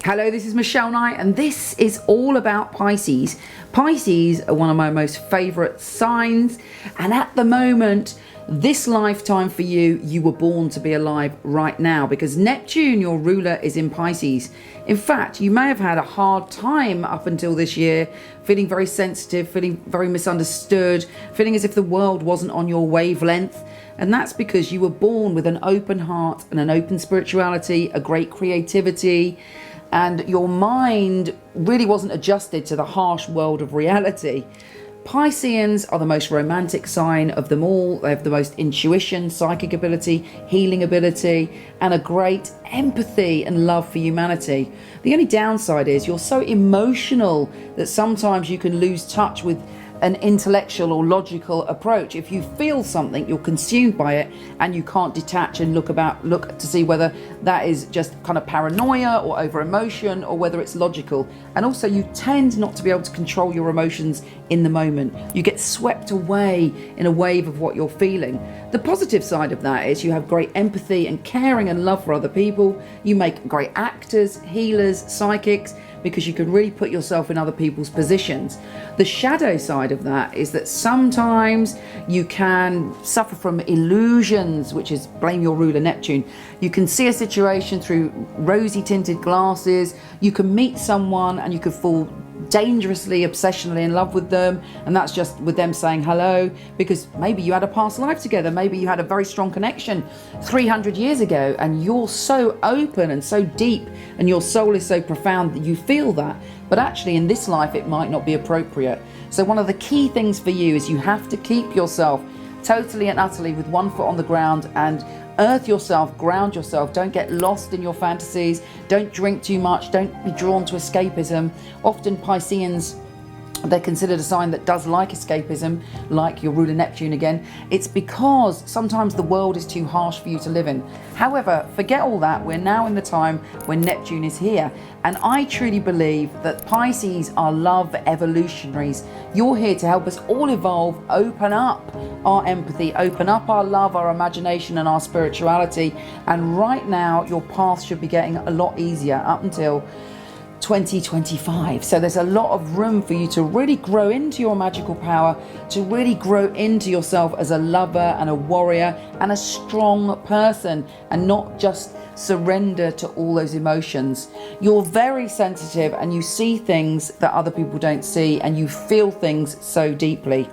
Hello, this is Michele Knight, and this is all about Pisces. Pisces are one of my most favourite signs, and at the moment, this lifetime for you, you were born to be alive right now, because Neptune, your ruler, is in Pisces. In fact, you may have had a hard time up until this year, feeling very sensitive, feeling very misunderstood, feeling as if the world wasn't on your wavelength. And that's because you were born with an open heart and an open spirituality, a great creativity, and your mind really wasn't adjusted to the harsh world of reality. Pisceans are the most romantic sign of them all. They have the most intuition, psychic ability, healing ability, and a great empathy and love for humanity. The only downside is you're so emotional that sometimes you can lose touch with an intellectual or logical approach. If you feel something, you're consumed by it, and you can't detach and look to see whether that is just kind of paranoia or over emotion, or whether it's logical. And also, you tend not to be able to control your emotions in the moment. You get swept away in a wave of what you're feeling. The positive side of that is you have great empathy and caring and love for other people. You make great actors, healers, psychics, because you can really put yourself in other people's positions. The shadow side of that is that sometimes you can suffer from illusions, which is blame your ruler Neptune. You can see a situation through rosy tinted glasses. You can meet someone and you could fall dangerously, obsessionally in love with them, and that's just with them saying hello, because maybe you had a past life together, maybe you had a very strong connection 300 years ago, and you're so open and so deep and your soul is so profound that you feel that, but actually in this life it might not be appropriate. So one of the key things for you is you have to keep yourself totally and utterly with one foot on the ground and earth yourself, ground yourself. Don't get lost in your fantasies. Don't drink too much. Don't be drawn to escapism. Often Pisceans, they're considered a sign that does like escapism, like your ruler Neptune again. It's because sometimes the world is too harsh for you to live in. However, forget all that. We're now in the time when Neptune is here. And I truly believe that Pisces are love evolutionaries. You're here to help us all evolve, open up our empathy, open up our love, our imagination, and our spirituality. And right now, your path should be getting a lot easier up until 2025. So there's a lot of room for you to really grow into your magical power, to really grow into yourself as a lover and a warrior and a strong person, and not just surrender to all those emotions. You're very sensitive and you see things that other people don't see, and you feel things so deeply.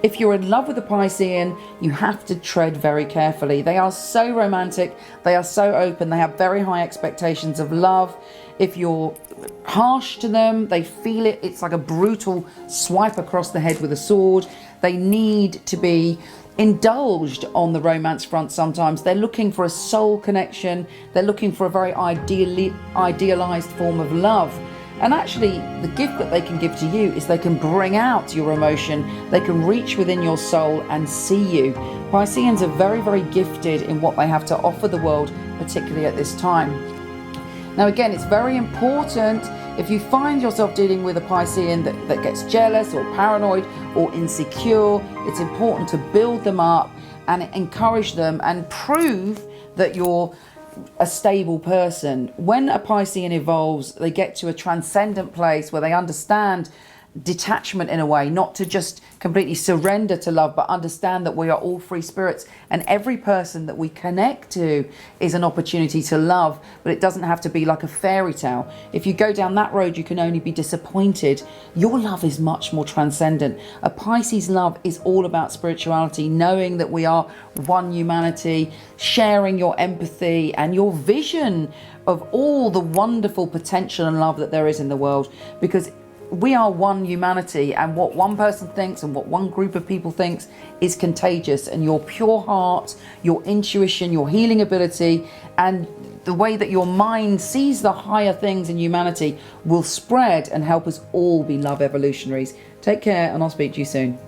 If you're in love with a Piscean, you have to tread very carefully. They are so romantic, they are so open, they have very high expectations of love. If you're harsh to them, they feel it. It's like a brutal swipe across the head with a sword. They need to be indulged on the romance front sometimes. They're looking for a soul connection. They're looking for a very idealized form of love. And actually, the gift that they can give to you is they can bring out your emotion. They can reach within your soul and see you. Pisceans are very, very gifted in what they have to offer the world, particularly at this time. Now again, it's very important, if you find yourself dealing with a Piscean that gets jealous or paranoid or insecure, it's important to build them up and encourage them and prove that you're a stable person. When a Piscean evolves, they get to a transcendent place where they understand detachment in a way, not to just completely surrender to love, but understand that we are all free spirits, and every person that we connect to is an opportunity to love, but it doesn't have to be like a fairy tale. If you go down that road, you can only be disappointed. Your love is much more transcendent. A Pisces love is all about spirituality, knowing that we are one humanity, sharing your empathy and your vision of all the wonderful potential and love that there is in the world, because we are one humanity, and what one person thinks and what one group of people thinks is contagious, and your pure heart, your intuition, your healing ability, and the way that your mind sees the higher things in humanity will spread and help us all be love evolutionaries. Take care, and I'll speak to you soon.